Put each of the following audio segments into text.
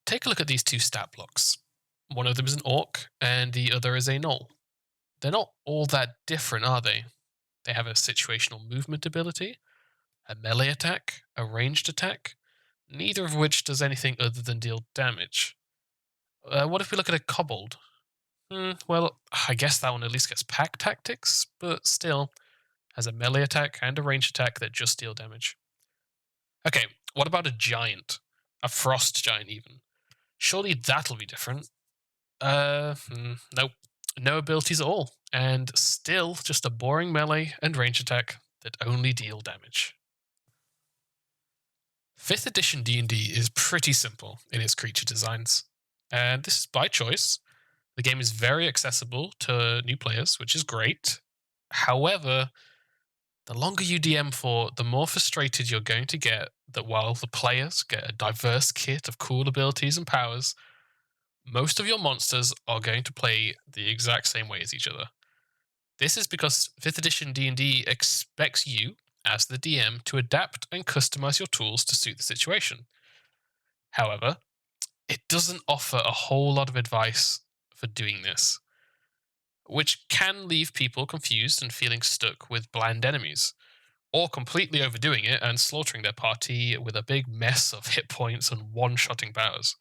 take a look at these two stat blocks. One of them is an orc, and the other is a null. They're not all that different, are they? They have a situational movement ability, a melee attack, a ranged attack, neither of which does anything other than deal damage. What if we look at a kobold? Well, I guess that one at least gets pack tactics, but still has a melee attack and a ranged attack that just deal damage. Okay, what about a giant? A frost giant, even. Surely that'll be different. Nope. No abilities at all, and still just a boring melee and range attack that only deal damage. 5th edition D&D is pretty simple in its creature designs, and this is by choice. The game is very accessible to new players, which is great. However, the longer you DM for, the more frustrated you're going to get that while the players get a diverse kit of cool abilities and powers, most of your monsters are going to play the exact same way as each other. This is because 5th edition D&D expects you, as the DM, to adapt and customize your tools to suit the situation. However, it doesn't offer a whole lot of advice for doing this, which can leave people confused and feeling stuck with bland enemies, or completely overdoing it and slaughtering their party with a big mess of hit points and one-shotting powers.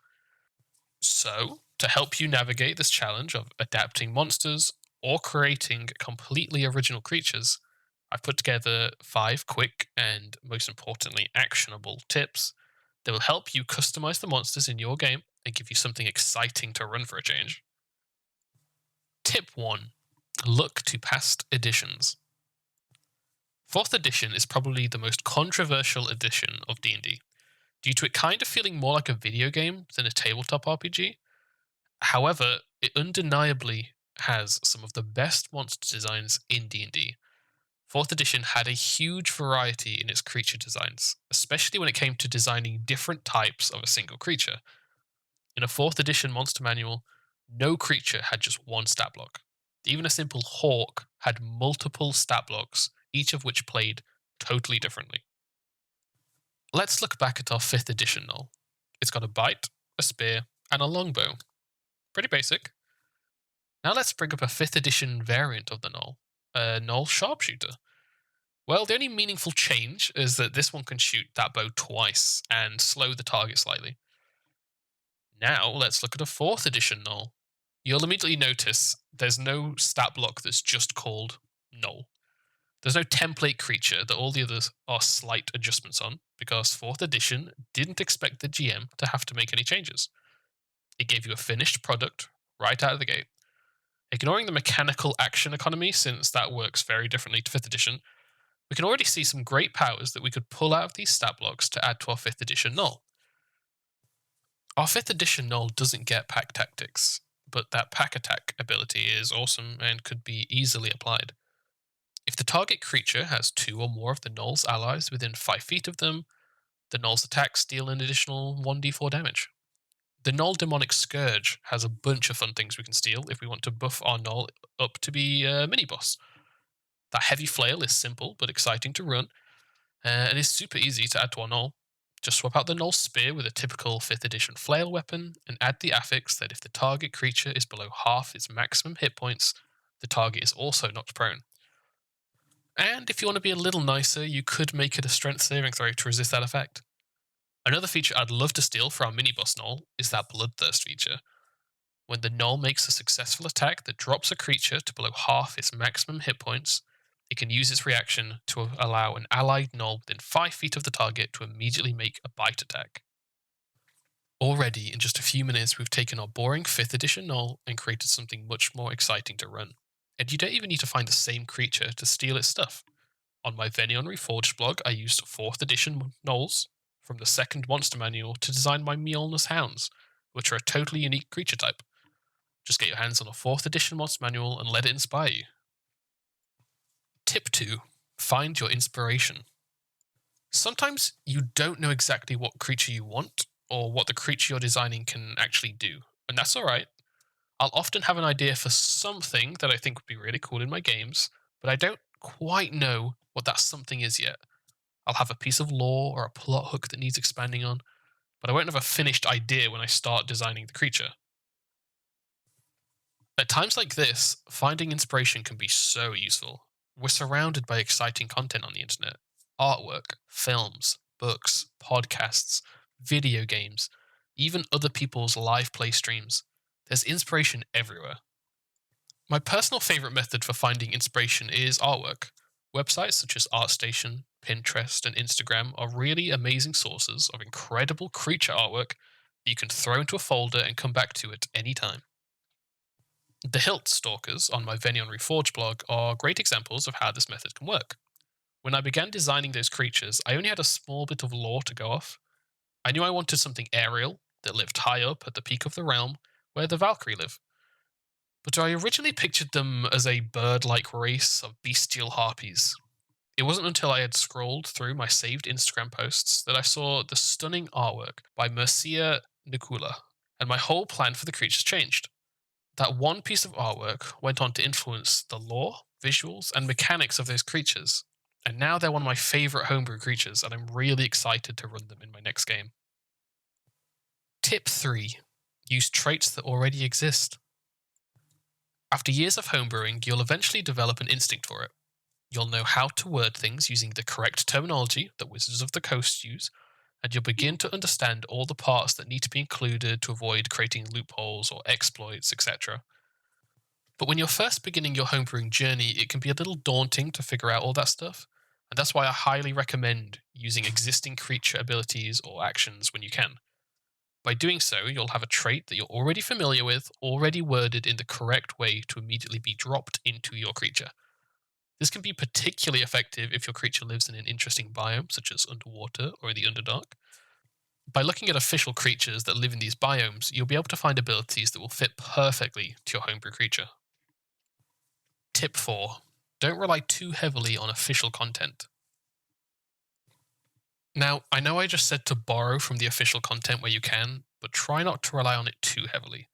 So, to help you navigate this challenge of adapting monsters or creating completely original creatures, I've put together 5 quick and, most importantly, actionable tips that will help you customize the monsters in your game and give you something exciting to run for a change. Tip 1. Look to past editions. 4th edition is probably the most controversial edition of D&D, due to it kind of feeling more like a video game than a tabletop RPG. However, it undeniably has some of the best monster designs in D&D. 4th edition had a huge variety in its creature designs, especially when it came to designing different types of a single creature. In a 4th edition monster manual, no creature had just one stat block. Even a simple hawk had multiple stat blocks, each of which played totally differently. Let's look back at our 5th edition null. It's got a bite, a spear, and a longbow. Pretty basic. Now let's bring up a 5th edition variant of the null, a Null Sharpshooter. Well, the only meaningful change is that this one can shoot that bow twice and slow the target slightly. Now let's look at a 4th edition null. You'll immediately notice there's no stat block that's just called null. There's no template creature that all the others are slight adjustments on, because 4th edition didn't expect the GM to have to make any changes. It gave you a finished product right out of the gate. Ignoring the mechanical action economy, since that works very differently to 5th edition, we can already see some great powers that we could pull out of these stat blocks to add to our 5th edition null. Our 5th edition null doesn't get pack tactics, but that pack attack ability is awesome and could be easily applied. If the target creature has 2 or more of the null's allies within 5 feet of them, the null's attacks deal an additional 1d4 damage. The Null Demonic Scourge has a bunch of fun things we can steal if we want to buff our null up to be a mini-boss. That Heavy Flail is simple but exciting to run, and is super easy to add to our null. Just swap out the Null Spear with a typical 5th edition flail weapon, and add the affix that if the target creature is below half its maximum hit points, the target is also knocked prone. And if you want to be a little nicer, you could make it a strength saving throw to resist that effect. Another feature I'd love to steal for our mini-boss null is that Bloodthirst feature. When the null makes a successful attack that drops a creature to below half its maximum hit points, it can use its reaction to allow an allied null within 5 feet of the target to immediately make a bite attack. Already, in just a few minutes, we've taken our boring 5th edition null and created something much more exciting to run. And you don't even need to find the same creature to steal its stuff. On my Veneon Reforged blog, I used 4th edition nulls from the 2nd monster manual to design my Mjolnir's Hounds, which are a totally unique creature type. Just get your hands on a 4th edition monster manual and let it inspire you. Tip 2. Find your inspiration. Sometimes you don't know exactly what creature you want, or what the creature you're designing can actually do, and that's alright. I'll often have an idea for something that I think would be really cool in my games, but I don't quite know what that something is yet. I'll have a piece of lore or a plot hook that needs expanding on, but I won't have a finished idea when I start designing the creature. At times like this, finding inspiration can be so useful. We're surrounded by exciting content on the internet: artwork, films, books, podcasts, video games, even other people's live play streams. There's inspiration everywhere. My personal favorite method for finding inspiration is artwork. Websites such as ArtStation, Pinterest, and Instagram are really amazing sources of incredible creature artwork that you can throw into a folder and come back to at any time. The Hilt Stalkers on my Veneon Reforged blog are great examples of how this method can work. When I began designing those creatures, I only had a small bit of lore to go off. I knew I wanted something aerial that lived high up at the peak of the realm where the Valkyrie live. But I originally pictured them as a bird like race of bestial harpies. It wasn't until I had scrolled through my saved Instagram posts that I saw the stunning artwork by Mircea Nicula, and my whole plan for the creatures changed. That one piece of artwork went on to influence the lore, visuals, and mechanics of those creatures, and now they're one of my favourite homebrew creatures, and I'm really excited to run them in my next game. Tip 3. Use traits that already exist. After years of homebrewing, you'll eventually develop an instinct for it. You'll know how to word things using the correct terminology that Wizards of the Coast use, and you'll begin to understand all the parts that need to be included to avoid creating loopholes or exploits, etc. But when you're first beginning your homebrewing journey, it can be a little daunting to figure out all that stuff, and that's why I highly recommend using existing creature abilities or actions when you can. By doing so, you'll have a trait that you're already familiar with, already worded in the correct way to immediately be dropped into your creature. This can be particularly effective if your creature lives in an interesting biome, such as underwater or in the Underdark. By looking at official creatures that live in these biomes, you'll be able to find abilities that will fit perfectly to your homebrew creature. Tip 4. Don't rely too heavily on official content. Now, I know I just said to borrow from the official content where you can, but try not to rely on it too heavily.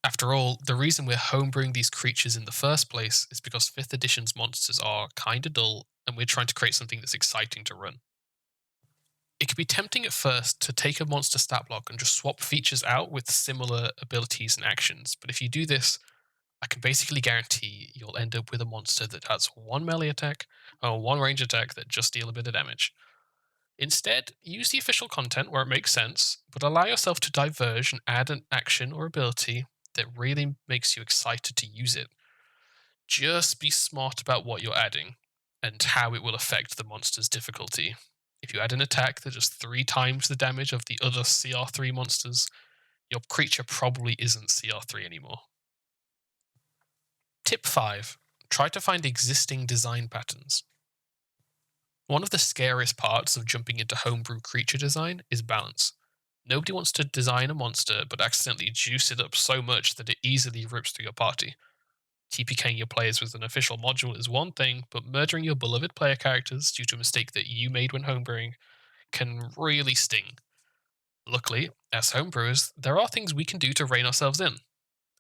After all, the reason we're homebrewing these creatures in the first place is because 5th edition's monsters are kinda dull, and we're trying to create something that's exciting to run. It can be tempting at first to take a monster stat block and just swap features out with similar abilities and actions, but if you do this, I can basically guarantee you'll end up with a monster that has one melee attack or one range attack that just deal a bit of damage. Instead, use the official content where it makes sense, but allow yourself to diverge and add an action or ability that really makes you excited to use it. Just be smart about what you're adding and how it will affect the monster's difficulty. If you add an attack that does 3 times the damage of the other CR3 monsters, your creature probably isn't CR3 anymore. Tip 5. Try to find existing design patterns. One of the scariest parts of jumping into homebrew creature design is balance. Nobody wants to design a monster but accidentally juice it up so much that it easily rips through your party. TPKing your players with an official module is one thing, but murdering your beloved player characters due to a mistake that you made when homebrewing can really sting. Luckily, as homebrewers, there are things we can do to rein ourselves in.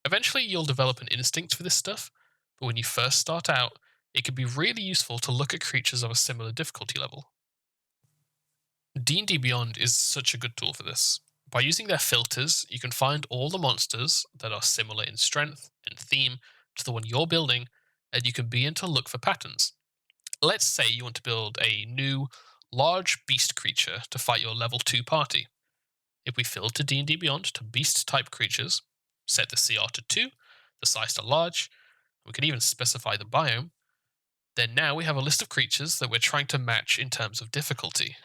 Eventually, you'll develop an instinct for this stuff, but when you first start out, it can be really useful to look at creatures of a similar difficulty level. D&D Beyond is such a good tool for this. By using their filters, you can find all the monsters that are similar in strength and theme to the one you're building, and you can begin to look for patterns. Let's say you want to build a new, large beast creature to fight your level 2 party. If we filter D&D Beyond to beast-type creatures, set the CR to 2, the size to large, we can even specify the biome, then now we have a list of creatures that we're trying to match in terms of difficulty.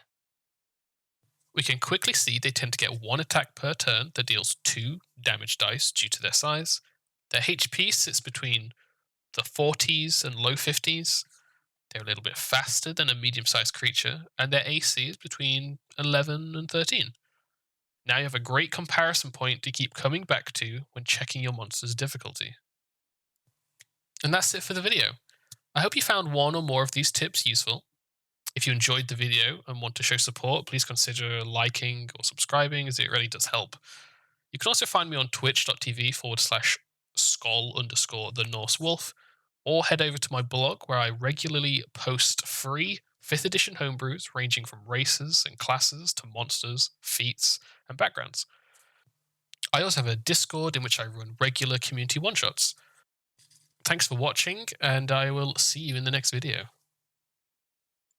We can quickly see they tend to get 1 attack per turn that deals 2 damage dice due to their size. Their HP sits between the 40s and low 50s. They're a little bit faster than a medium-sized creature, and their AC is between 11 and 13. Now you have a great comparison point to keep coming back to when checking your monster's difficulty. And that's it for the video. I hope you found one or more of these tips useful. If you enjoyed the video and want to show support, please consider liking or subscribing, as it really does help. You can also find me on twitch.tv/skull_the Norse Wolf, or head over to my blog where I regularly post free 5th edition homebrews ranging from races and classes to monsters, feats, and backgrounds. I also have a Discord in which I run regular community one-shots. Thanks for watching, and I will see you in the next video.